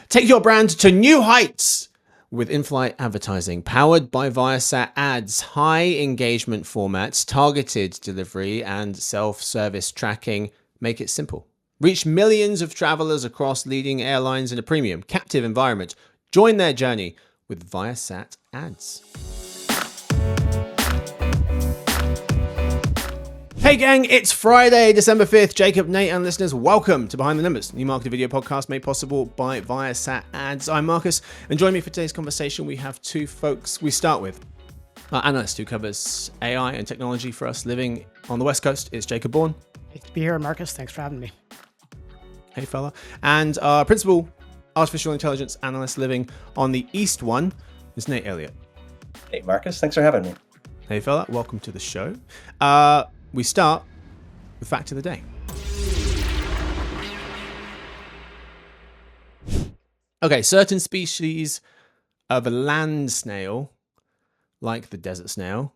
Take your brand to new heights with in-flight advertising powered by Viasat Ads, high engagement formats, targeted delivery, and self-service tracking. Make it simple. Reach millions of travelers across leading airlines in a premium, captive environment. Join their journey with Viasat Ads. Hey gang, it's Friday, December 5th. Jacob, Nate, and listeners, welcome to Behind the Numbers, new marketing video podcast made possible by Viasat Ads. I'm Marcus, and join me for today's conversation. We have two folks. We start with our analyst who covers AI and technology for us living on the West Coast. It's Jacob Bourne. Great to be here, Marcus. Thanks for having me. Hey fella. And our principal artificial intelligence analyst living on the East one is Nate Elliott. Hey Marcus, thanks for having me. Hey fella, welcome to the show. We start with fact of the day. Okay, certain species of a land snail, like the desert snail,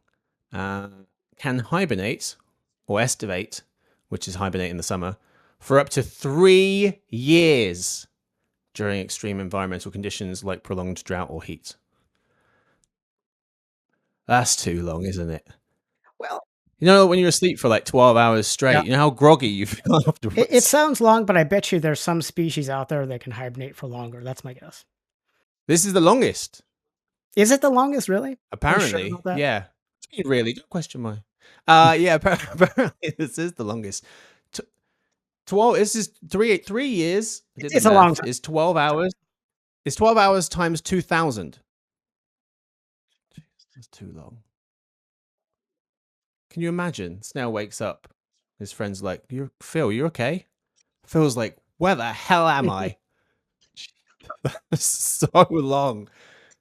can hibernate or estivate, which is hibernate in the summer, for up to 3 years during extreme environmental conditions like prolonged drought or heat. That's too long, isn't it? Well, you know, when you're asleep for like 12 hours straight, yeah. You know how groggy you feel afterwards? It sounds long, but I bet you there's some species out there that can hibernate for longer. That's my guess. This is the longest. Is it the longest, really? Apparently, sure yeah. Really, don't question my. Yeah, apparently this is the longest. 12. This is 3 years. It's a long time. It's 12 hours. It's 12 hours times 2,000. That's too long. Can you imagine? Snail wakes up. His friend's like, Phil, you okay? Phil's like, where the hell am I? So long.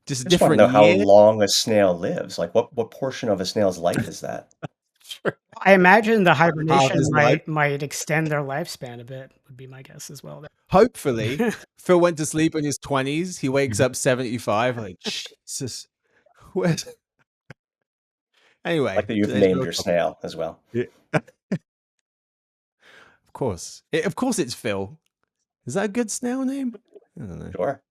Just different want to know year. how long a snail lives. Like what portion of a snail's life is that? I imagine the hibernation might extend their lifespan a bit, would be my guess as well. Hopefully. Phil went to sleep in his 20s. He wakes up 75. Like, Jesus. Where's... Anyway. Like that you've named your snail as well. Yeah. Of course. Of course it's Phil. Is that a good snail name? I don't know. Sure.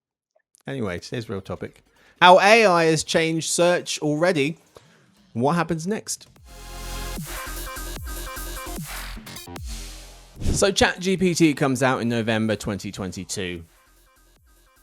Anyway, today's real topic. How AI has changed search already. What happens next? So ChatGPT comes out in November 2022.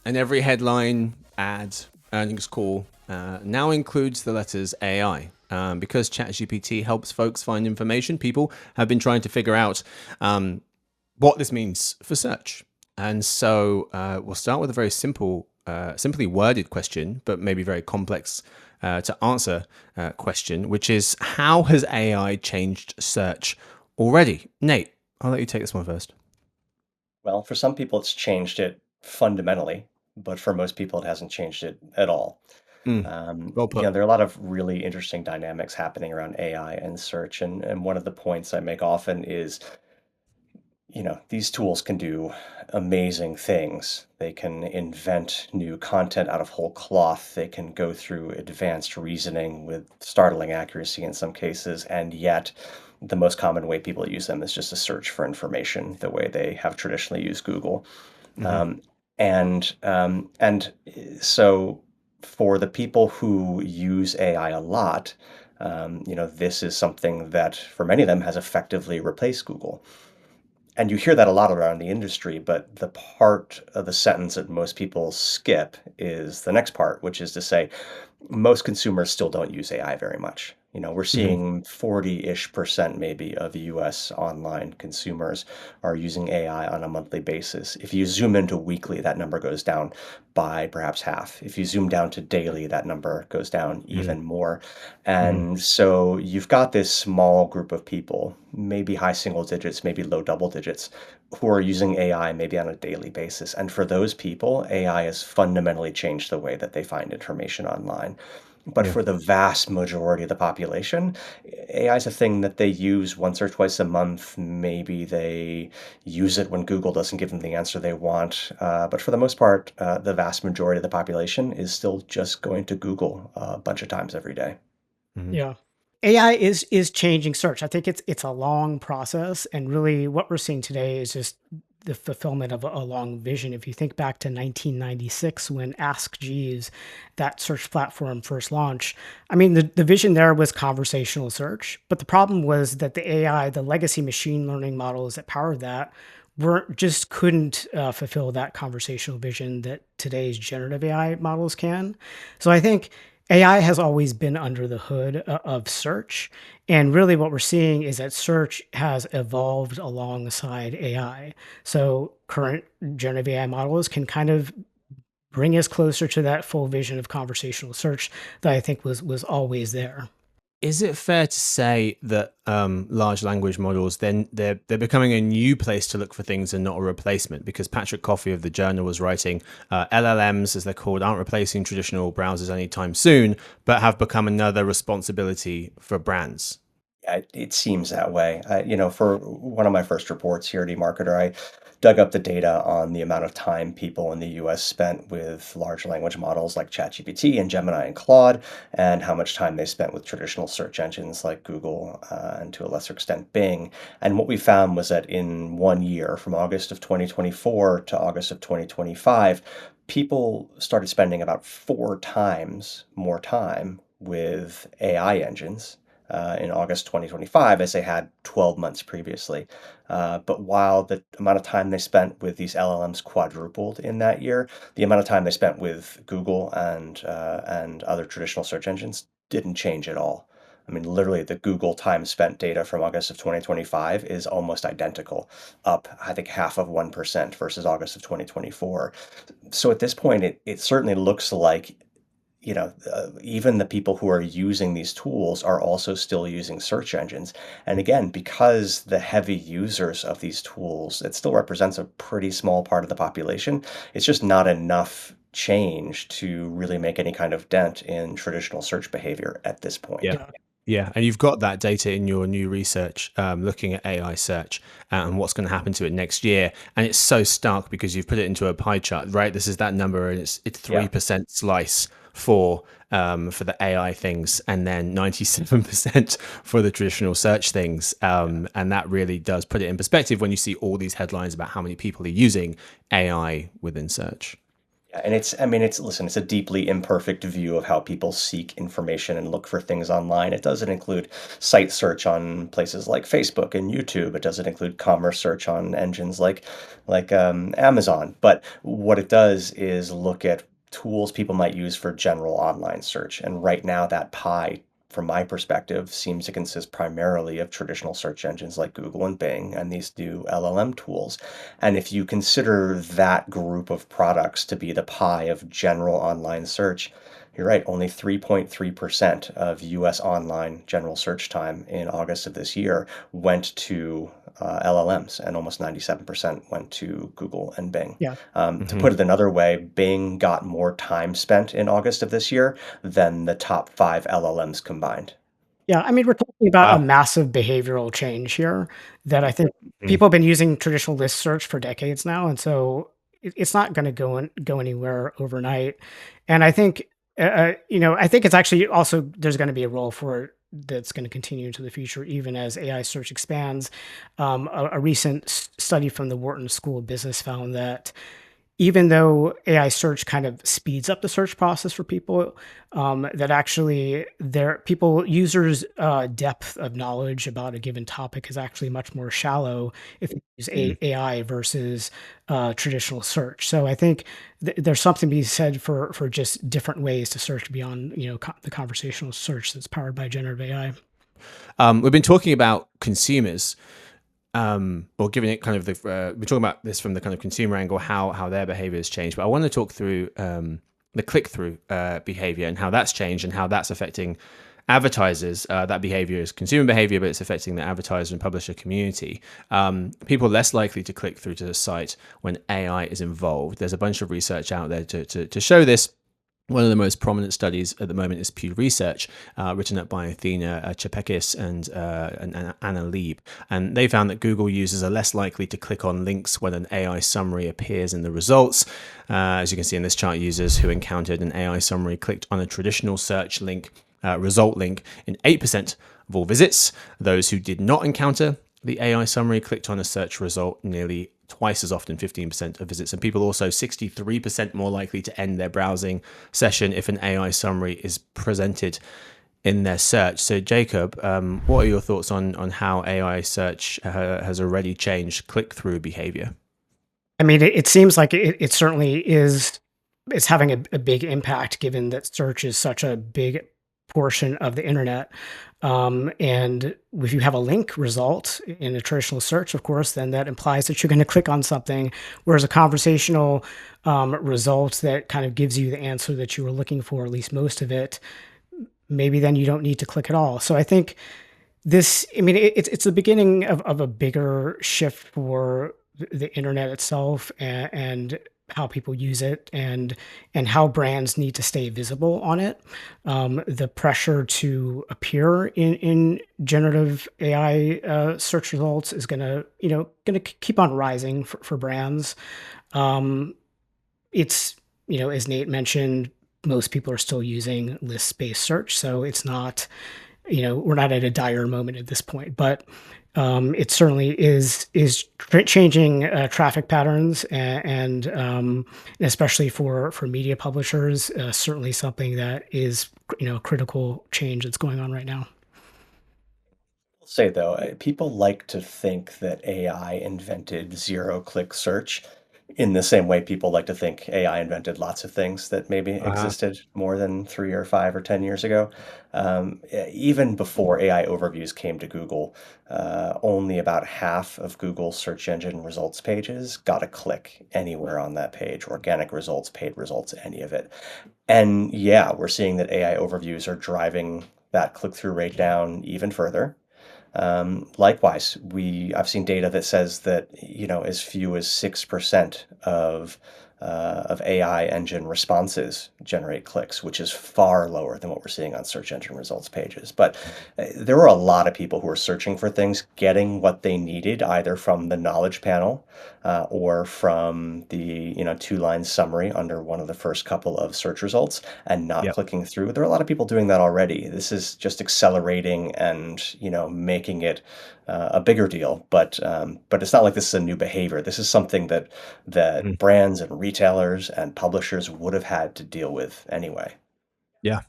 And every headline, ad, earnings call now includes the letters AI. Because ChatGPT helps folks find information, people have been trying to figure out what this means for search. And so we'll start with a very simply worded question, but maybe very complex to answer question, which is, how has AI changed search already? Nate, I'll let you take this one first. Well, for some people, it's changed it fundamentally, but for most people, it hasn't changed it at all. Well put. There are a lot of really interesting dynamics happening around AI and search. And one of the points I make often is, these tools can do amazing things. They can invent new content out of whole cloth. They can go through advanced reasoning with startling accuracy in some cases. And yet, the most common way people use them is just to search for information, the way they have traditionally used Google. Mm-hmm. And so for the people who use AI a lot, this is something that for many of them has effectively replaced Google. And you hear that a lot around the industry, but the part of the sentence that most people skip is the next part, which is to say, most consumers still don't use AI very much. We're seeing 40-ish% maybe of US online consumers are using AI on a monthly basis. If you zoom into weekly, that number goes down by perhaps half. If you zoom down to daily, that number goes down even more. And so you've got this small group of people, maybe high single digits, maybe low double digits, who are using AI maybe on a daily basis. And for those people, AI has fundamentally changed the way that they find information online. But for the vast majority of the population, AI is a thing that they use once or twice a month. Maybe they use it when Google doesn't give them the answer they want. But for the most part, the vast majority of the population is still just going to Google a bunch of times every day. Yeah. AI is changing search. I think it's a long process. And really what we're seeing today is just the fulfillment of a long vision. If you think back to 1996 when Ask Jeeves, that search platform, first launched, I mean, the vision there was conversational search. But the problem was that the AI, the legacy machine learning models that powered that, couldn't fulfill that conversational vision that today's generative AI models can. So I think AI has always been under the hood of search. And really what we're seeing is that search has evolved alongside AI. So current generative AI models can kind of bring us closer to that full vision of conversational search that I think was always there. Is it fair to say that large language models then they're becoming a new place to look for things and not a replacement? Because Patrick Coffey of the Journal was writing, LLMs, as they're called, aren't replacing traditional browsers anytime soon, but have become another responsibility for brands. It seems that way. For one of my first reports here at eMarketer, I dug up the data on the amount of time people in the US spent with large language models like ChatGPT and Gemini and Claude, and how much time they spent with traditional search engines like Google and to a lesser extent Bing. And what we found was that in 1 year, from August of 2024 to August of 2025, people started spending about 4 times more time with AI engines in August 2025 as they had 12 months previously. But while the amount of time they spent with these LLMs quadrupled in that year, the amount of time they spent with Google and other traditional search engines didn't change at all. I mean, literally, the Google time spent data from August of 2025 is almost identical, up, I think, half of 1% versus August of 2024. So at this point, it certainly looks like even the people who are using these tools are also still using search engines. And again, because the heavy users of these tools, it still represents a pretty small part of the population. It's just not enough change to really make any kind of dent in traditional search behavior at this point. Yeah. Yeah, and you've got that data in your new research looking at AI search and what's going to happen to it next year. And it's so stark because you've put it into a pie chart, right? This is that number, and it's 3% slice for the AI things, and then 97% for the traditional search things. And that really does put it in perspective when you see all these headlines about how many people are using AI within search. And it's a deeply imperfect view of how people seek information and look for things online. It doesn't include site search on places like Facebook and YouTube. It doesn't include commerce search on engines like Amazon. But what it does is look at tools people might use for general online search. And right now, that pie, from my perspective, seems to consist primarily of traditional search engines like Google and Bing and these new LLM tools. And if you consider that group of products to be the pie of general online search, you're right, only 3.3% of US online general search time in August of this year went to LLMs, and almost 97% went to Google and Bing. Yeah. To put it another way, Bing got more time spent in August of this year than the top 5 LLMs combined. Yeah, I mean, we're talking about a massive behavioral change here that I think people have been using traditional list search for decades now, and so it's not going to go anywhere overnight. And I think, I think it's actually also there's going to be a role for it that's going to continue into the future, even as AI search expands. A recent study from the Wharton School of Business found that even though AI search kind of speeds up the search process for people, that actually users' depth of knowledge about a given topic is actually much more shallow if you use AI versus traditional search. So I think there's something to be said for just different ways to search beyond the conversational search that's powered by generative AI. We've been talking about consumers. Or giving it kind of we're talking about this from the kind of consumer angle, how their behavior has changed. But I want to talk through the click-through behavior and how that's changed and how that's affecting advertisers. That behavior is consumer behavior, but it's affecting the advertiser and publisher community. People are less likely to click through to the site when AI is involved. There's a bunch of research out there to show this. One of the most prominent studies at the moment is Pew Research, written up by Athena Chepekis and Anna Lieb. And they found that Google users are less likely to click on links when an AI summary appears in the results. As you can see in this chart, users who encountered an AI summary clicked on a traditional search link, result link in 8% of all visits. Those who did not encounter the AI summary clicked on a search result nearly twice as often, 15% of visits. And people also 63% more likely to end their browsing session if an AI summary is presented in their search. So Jacob, what are your thoughts on how AI search has already changed click-through behavior? I mean, it seems like it certainly is. It's having a big impact, given that search is such a big portion of the internet. And if you have a link result in a traditional search, of course, then that implies that you're going to click on something. Whereas a conversational result that kind of gives you the answer that you were looking for, at least most of it, maybe then you don't need to click at all. So I think I mean, it's the beginning of a bigger shift for the internet itself, and how people use it, and how brands need to stay visible on it. The pressure to appear in generative AI search results is gonna keep on rising for brands. It's, as Nate mentioned, most people are still using list-based search, so it's not, we're not at a dire moment at this point, but it certainly is changing traffic patterns, and especially for media publishers, certainly something that is a critical change that's going on right now. I'll say though, people like to think that AI invented zero-click search in the same way people like to think AI invented lots of things that maybe Uh, existed more than 3 or 5 or 10 years ago. Even before AI overviews came to Google, only about half of Google's search engine results pages got a click anywhere on that page, organic results, paid results, any of it. And yeah, we're seeing that AI overviews are driving that click-through rate down even further. Likewise, I've seen data that says that as few as 6% of AI engine responses generate clicks, which is far lower than what we're seeing on search engine results pages. But there were a lot of people who were searching for things, getting what they needed either from the knowledge panel or from the two-line summary under one of the first couple of search results, and not yep. clicking through. There are a lot of people doing that already. This is just accelerating and making it a bigger deal. But it's not like this is a new behavior. This is something that Mhm. brands and retailers and publishers would have had to deal with anyway. Yeah.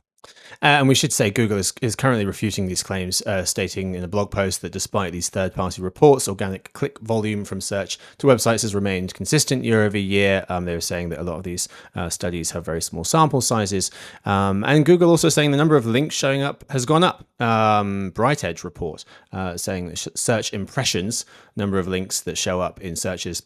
And we should say Google is currently refuting these claims, stating in a blog post that despite these third-party reports, organic click volume from search to websites has remained consistent year over year. They were saying that a lot of these studies have very small sample sizes. And Google also saying the number of links showing up has gone up. Bright Edge report saying that search impressions, number of links that show up in searches,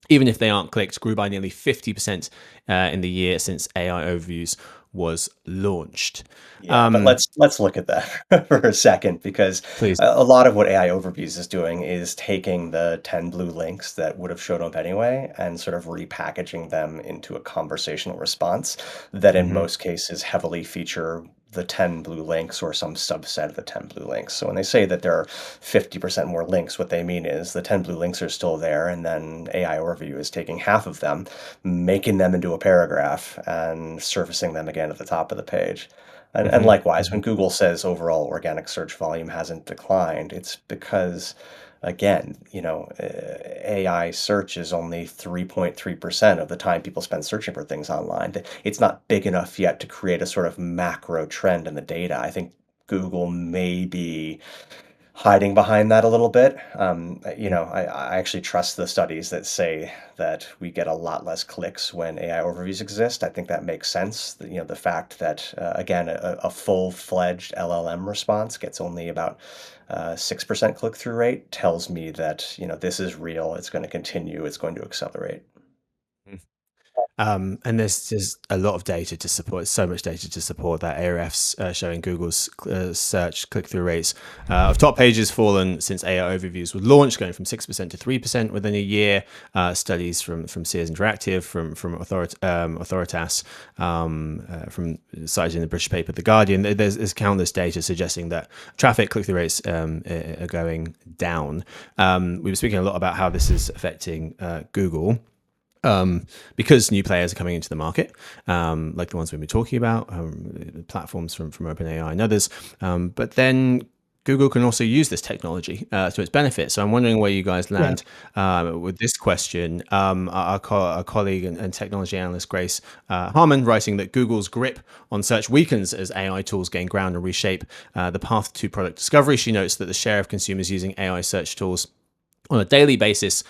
even if they aren't clicked, grew by nearly 50% in the year since AI Overviews was launched. Yeah, but let's look at that for a second, because Please. a lot of what AI Overviews is doing is taking the 10 blue links that would have shown up anyway and sort of repackaging them into a conversational response that in Mhm. most cases heavily feature the 10 blue links or some subset of the 10 blue links. So when they say that there are 50% more links, what they mean is the 10 blue links are still there, and then AI Overview is taking half of them, making them into a paragraph and surfacing them again at the top of the page. And Mhm. likewise, when Mhm. Google says overall organic search volume hasn't declined, it's because, again, AI search is only 3.3% of the time people spend searching for things online. It's not big enough yet to create a sort of macro trend in the data. I think Google may be hiding behind that a little bit. I actually trust the studies that say that we get a lot less clicks when AI overviews exist. I think that makes sense. The fact that, again, a full-fledged LLM response gets only about 6% click-through rate tells me that, this is real. It's going to continue. It's going to accelerate. Mhm. And there's a lot of data to support, so much data to support that. Ahrefs showing Google's search click-through rates of top pages fallen since AI Overviews were launched, going from 6% to 3% within a year. Studies from Sears Interactive, from Authoritas, from cited in the British paper The Guardian. There's countless data suggesting that traffic click-through rates are going down. We were speaking a lot about how this is affecting Google. Because new players are coming into the market, like the ones we've been talking about, platforms from OpenAI and others. But then Google can also use this technology to its benefit. So I'm wondering where you guys Yeah. land with this question. Our colleague and technology analyst Grace Harmon writing that Google's grip on search weakens as AI tools gain ground and reshape the path to product discovery. She notes that the share of consumers using AI search tools on a daily basis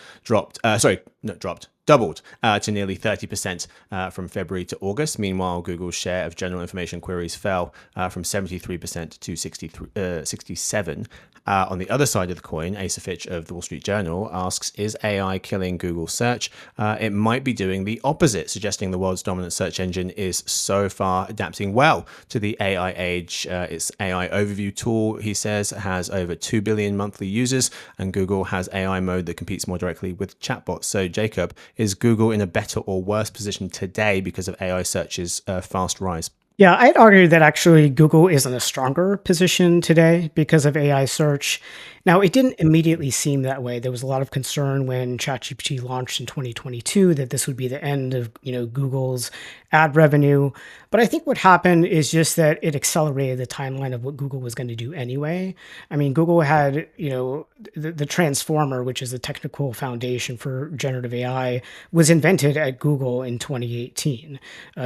doubled to nearly 30% from February to August. Meanwhile, Google's share of general information queries fell from 73% to 67%. On the other side of the coin, Asa Fitch of the Wall Street Journal asks, is AI killing Google search? It might be doing the opposite, suggesting the world's dominant search engine is so far adapting well to the AI age. Its AI overview tool, he says, has over 2 billion monthly users, and Google has AI mode that competes more directly with chatbots. So, Jacob, is Google in a better or worse position today because of AI search's fast rise? Yeah, I'd argue that actually Google is in a stronger position today because of AI search. Now, it didn't immediately seem that way. There was a lot of concern when ChatGPT launched in 2022 that this would be the end of, Google's ad revenue. But I think what happened is just that it accelerated the timeline of what Google was going to do anyway. I mean, Google had, the Transformer, which is the technical foundation for generative AI, was invented at Google in 2018.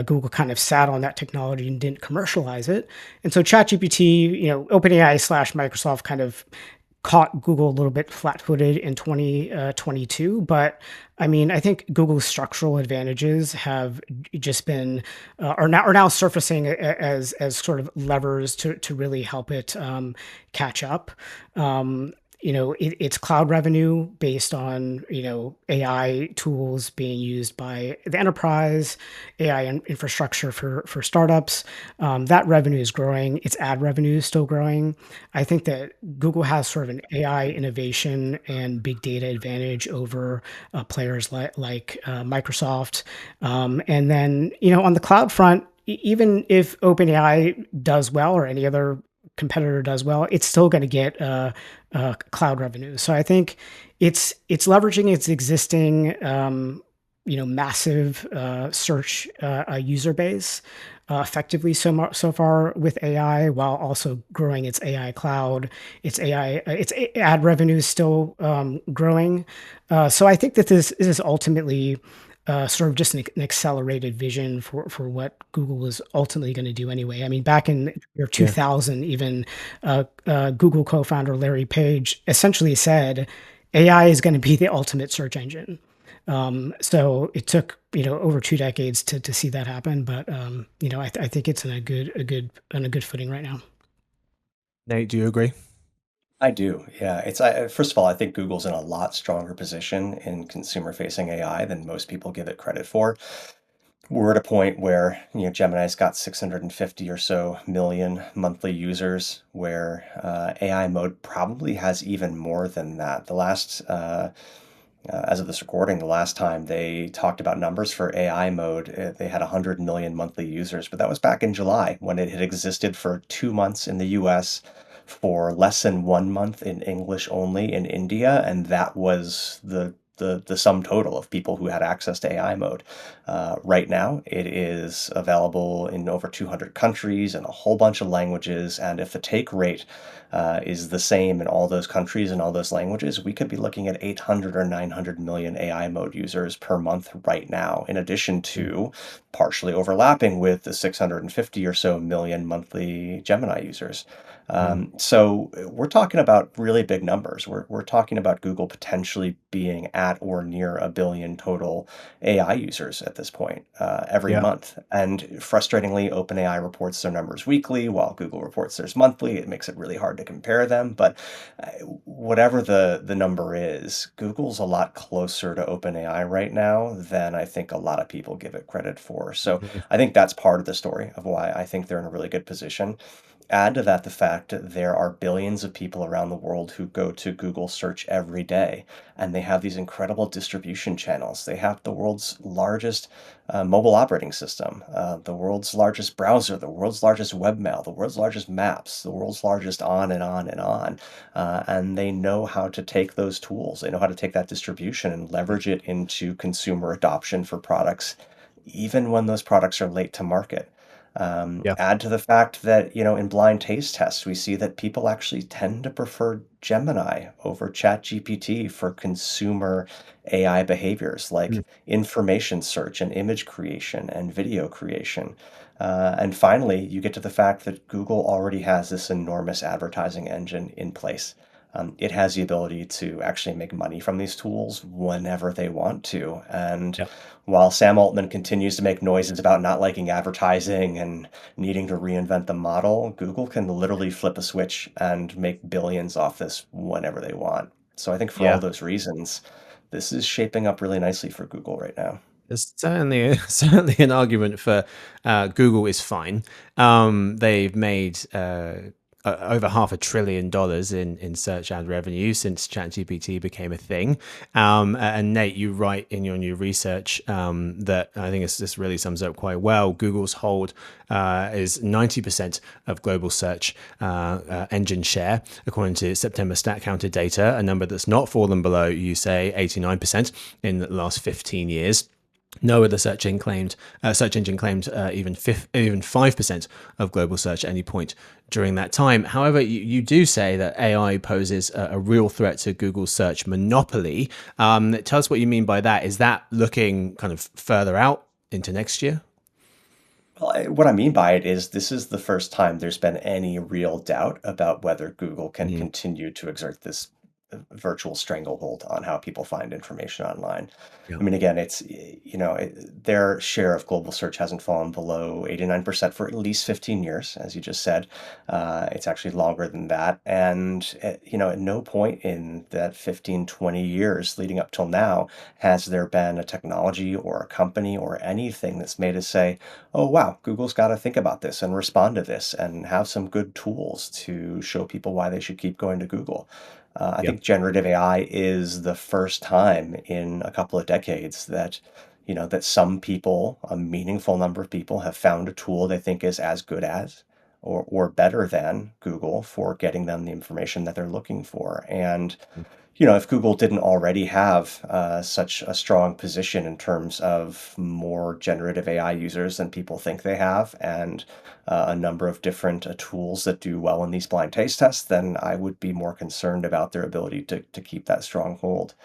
Google kind of sat on that technology and didn't commercialize it. And so ChatGPT, OpenAI slash Microsoft kind of caught Google a little bit flat-footed in 2022. But I mean, I think Google's structural advantages have just been are now surfacing as sort of levers to really help it catch up. It's cloud revenue based on, AI tools being used by the enterprise, AI infrastructure for startups. That revenue is growing. Its ad revenue is still growing. I think that Google has sort of an AI innovation and big data advantage over players like Microsoft. And then, on the cloud front, even if OpenAI does well or any other competitor does well, it's still going to get cloud revenue. So I think it's leveraging its existing massive search user base effectively so far with AI, while also growing its AI cloud. Its ad revenue is still growing. So I think that this is ultimately sort of just an accelerated vision for what Google was ultimately going to do anyway. I mean, back in year 2000, even Google co-founder Larry Page essentially said, AI is going to be the ultimate search engine. So it took over 2 decades to see that happen, but I think it's in a good footing right now. Nate, do you agree? I do. Yeah. First of all, I think Google's in a lot stronger position in consumer-facing AI than most people give it credit for. We're at a point where, Gemini's got 650 or so million monthly users, where AI mode probably has even more than that. As of this recording, the last time they talked about numbers for AI mode, they had 100 million monthly users, but that was back in July when it had existed for 2 months in the US, for less than 1 month in English only in India, and that was the sum total of people who had access to AI mode. Right now, it is available in over 200 countries and a whole bunch of languages, and if the take rate is the same in all those countries and all those languages, we could be looking at 800 or 900 million AI mode users per month right now, in addition to partially overlapping with the 650 or so million monthly Gemini users. So we're talking about really big numbers. We're talking about Google potentially being at or near a billion total AI users at this point every month. And frustratingly, OpenAI reports their numbers weekly, while Google reports theirs monthly. It makes it really hard to compare them. But whatever the number is, Google's a lot closer to OpenAI right now than I think a lot of people give it credit for. So I think that's part of the story of why I think they're in a really good position. Add to that the fact that there are billions of people around the world who go to Google search every day, and they have these incredible distribution channels. They have the world's largest mobile operating system, the world's largest browser, the world's largest webmail, the world's largest maps, the world's largest on and on and on. And they know how to take those tools. They know how to take that distribution and leverage it into consumer adoption for products, even when those products are late to market. Yeah. Add to the fact that, in blind taste tests, we see that people actually tend to prefer Gemini over ChatGPT for consumer AI behaviors Mm. like information search and image creation and video creation. And finally, you get to the fact that Google already has this enormous advertising engine in place. It has the ability to actually make money from these tools whenever they want to. And Yeah. while Sam Altman continues to make noises about not liking advertising and needing to reinvent the model, Google can literally flip a switch and make billions off this whenever they want. So I think for all Yeah. those reasons, this is shaping up really nicely for Google right now. There's certainly certainly an argument for Google is fine. They've made over $500 billion in search ad revenue since ChatGPT became a thing. And Nate, you write in your new research that I think this really sums up quite well. Google's hold is 90% of global search engine share, according to September StatCounter data, a number that's not fallen below, you say, 89% in the last 15 years. No other search engine claimed even 5% of global search at any point during that time. However, you do say that AI poses a real threat to Google's search monopoly. Tell us what you mean by that. Is that looking kind of further out into next year? Well, what I mean by it is this is the first time there's been any real doubt about whether Google can Mm, continue to exert this virtual stranglehold on how people find information online. yeah. I mean, again, their share of global search hasn't fallen below 89% for at least 15 years, as you just said. It's actually longer than that. And, at no point in that 15, 20 years leading up till now has there been a technology or a company or anything that's made us say, oh, wow, Google's got to think about this and respond to this and have some good tools to show people why they should keep going to Google. I Yeah. think generative AI is the first time in a couple of decades that, that some people, a meaningful number of people, have found a tool they think is as good as or better than Google for getting them the information that they're looking for. And if Google didn't already have such a strong position in terms of more generative AI users than people think they have, and a number of different tools that do well in these blind taste tests, then I would be more concerned about their ability to keep that stronghold.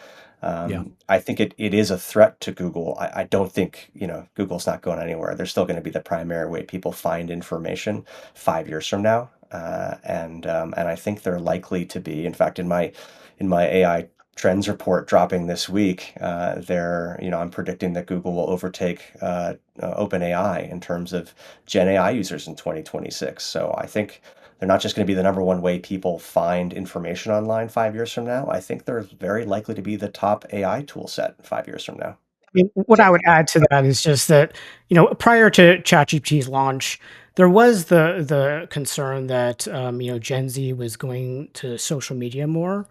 Yeah. I think it is a threat to Google. I don't think, Google's not going anywhere. They're still going to be the primary way people find information 5 years from now. And I think they're likely to be, in fact, in my AI trends report dropping this week, I'm predicting that Google will overtake OpenAI in terms of Gen AI users in 2026. So I think they're not just going to be the number one way people find information online 5 years from now. I think they're very likely to be the top AI tool set 5 years from now. Mean, what I would add to that is just that, prior to ChatGPT's launch, there was the concern that, Gen Z was going to social media more,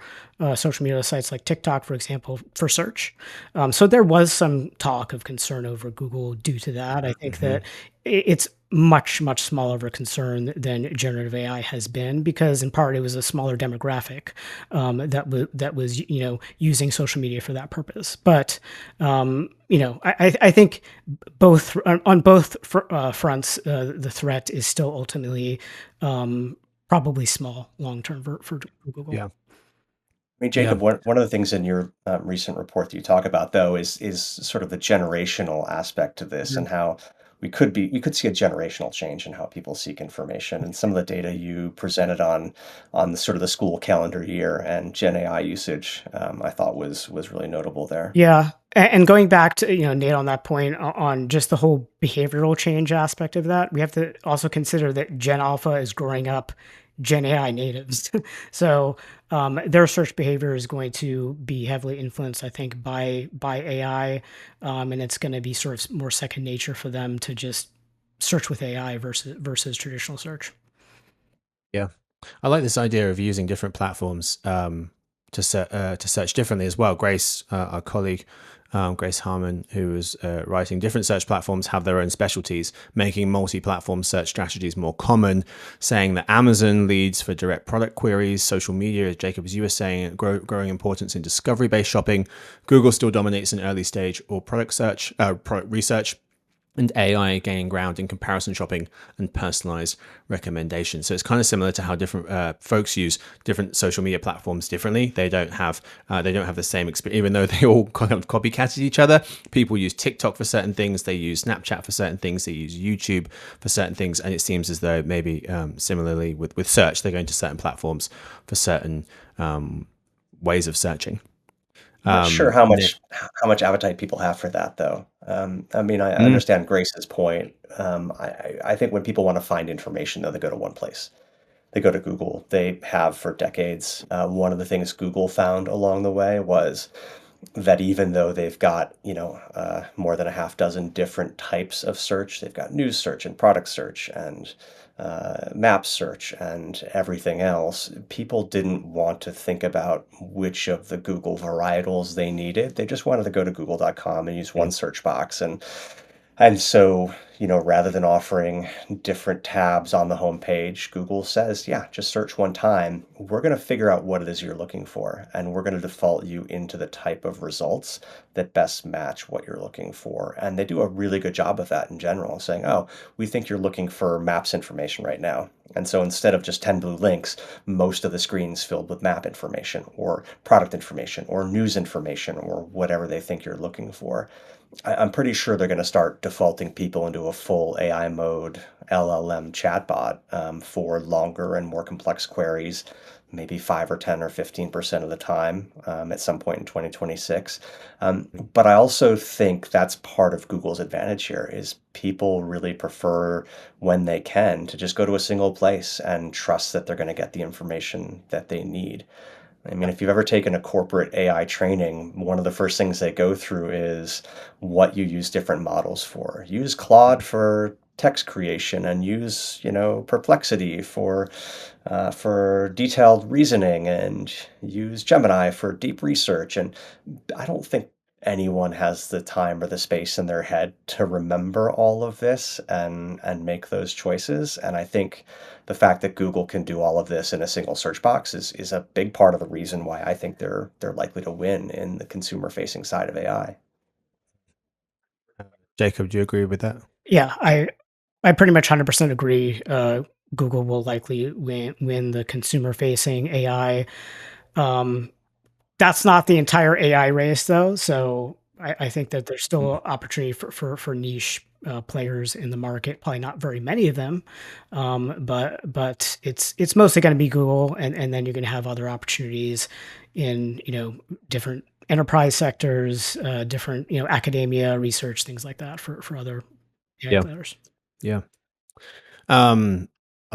social media sites like TikTok, for example, for search. So there was some talk of concern over Google due to that. I think Hmm. that it's much, much smaller of a concern than generative AI has been because in part it was a smaller demographic that was using social media for that purpose. But I think on both fronts, the threat is still ultimately probably small long term for Google. Yeah. I mean, Yeah. Jacob, one of the things in your recent report that you talk about, though, is sort of the generational aspect to this Mhm. and how we could see a generational change in how people seek information. And some of the data you presented on the sort of the school calendar year and Gen AI usage, I thought was really notable there. Yeah, and going back to, Nate, on that point on just the whole behavioral change aspect of that, we have to also consider that Gen Alpha is growing up Gen AI natives. So, their search behavior is going to be heavily influenced, I think, by AI, and it's gonna be sort of more second nature for them to just search with AI versus traditional search. Yeah. I like this idea of using different platforms to search differently as well. Grace, our colleague, Grace Harmon, who is writing different search platforms, have their own specialties, making multi-platform search strategies more common, saying that Amazon leads for direct product queries, social media, as Jacob, as you were saying, growing importance in discovery-based shopping. Google still dominates in early stage or product research. and AI gaining ground in comparison shopping and personalized recommendations. So it's kind of similar to how different folks use different social media platforms differently. They don't have the same experience, even though they all kind of copycatted each other. People use TikTok for certain things, they use Snapchat for certain things, they use YouTube for certain things, and it seems as though maybe similarly with search, they're going to certain platforms for certain ways of searching. I'm not sure how much appetite people have for that, though. I mean, I understand Grace's point. I think when people want to find information, though, they go to one place. They go to Google. They have for decades. One of the things Google found along the way was that even though they've got, more than a half dozen different types of search, they've got news search and product search and map search and everything else, people didn't want to think about which of the Google varietals they needed. They just wanted to go to google.com and use one search box. And so, rather than offering different tabs on the homepage, Google says, yeah, just search one time. We're going to figure out what it is you're looking for, and we're going to default you into the type of results that best match what you're looking for. And they do a really good job of that in general, saying, oh, we think you're looking for maps information right now. And so instead of just 10 blue links, most of the screen's filled with map information or product information or news information or whatever they think you're looking for. I'm pretty sure they're going to start defaulting people into a full AI mode LLM chatbot for longer and more complex queries, maybe 5 or 10 or 15% of the time at some point in 2026. But I also think that's part of Google's advantage here is people really prefer when they can to just go to a single place and trust that they're going to get the information that they need. I mean, if you've ever taken a corporate AI training, one of the first things they go through is what you use different models for. Use Claude for text creation and use, Perplexity for detailed reasoning and use Gemini for deep research. And I don't think anyone has the time or the space in their head to remember all of this and make those choices. And I think the fact that Google can do all of this in a single search box is a big part of the reason why I think they're likely to win in the consumer facing side of AI. Jacob, do you agree with that? Yeah, I pretty much 100% agree. Google will likely win the consumer facing AI. That's not the entire AI race, though. So I think that there's still opportunity for niche players in the market. Probably not very many of them, but it's mostly going to be Google, and then you're going to have other opportunities in different enterprise sectors, different academia, research, things like that for other AI players. Yeah.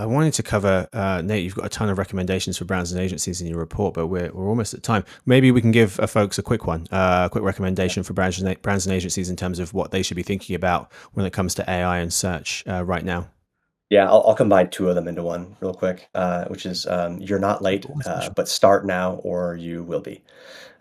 I wanted to cover, Nate, you've got a ton of recommendations for brands and agencies in your report, but we're almost at time. Maybe we can give folks a quick recommendation for brands and agencies in terms of what they should be thinking about when it comes to AI and search right now. Yeah, I'll combine two of them into one real quick, which is you're not late, but start now or you will be.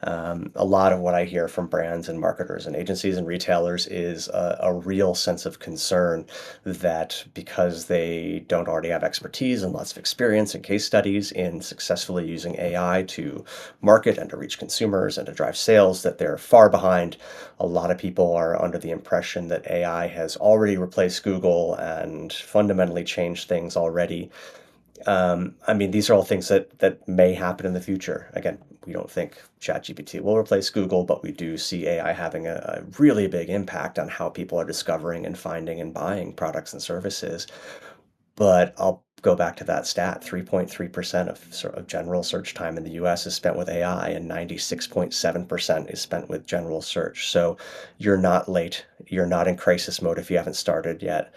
A lot of what I hear from brands and marketers and agencies and retailers is a real sense of concern that because they don't already have expertise and lots of experience and case studies in successfully using AI to market and to reach consumers and to drive sales, that they're far behind. A lot of people are under the impression that AI has already replaced Google and fundamentally changed things already. I mean, these are all things that may happen in the future. Again, we don't think ChatGPT will replace Google, but we do see AI having a really big impact on how people are discovering and finding and buying products and services. But I'll go back to that stat, 3.3% of general search time in the US is spent with AI and 96.7% is spent with general search. So you're not late. You're not in crisis mode if you haven't started yet.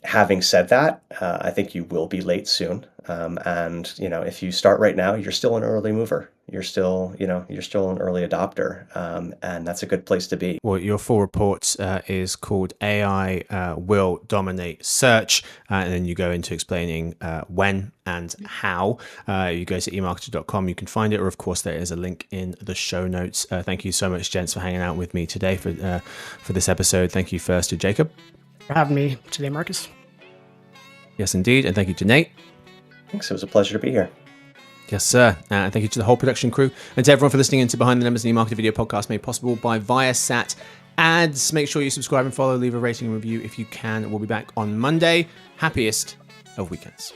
Having said that, I think you will be late soon. And if you start right now, you're still an early mover. You're still an early adopter, and that's a good place to be. Well, your full report is called AI Will Dominate Search, and then you go into explaining when and how. You go to emarketer.com, you can find it, or of course there is a link in the show notes. Thank you so much, gents, for hanging out with me today for this episode. Thank you first to Jacob for having me today, Marcus. Yes, indeed, and thank you to Nate. Thanks. It was a pleasure to be here. Yes, sir. And thank you to the whole production crew and to everyone for listening in to Behind the Numbers, the eMarketer video podcast made possible by Viasat ads. Make sure you subscribe and follow, leave a rating and review if you can. We'll be back on Monday. Happiest of weekends.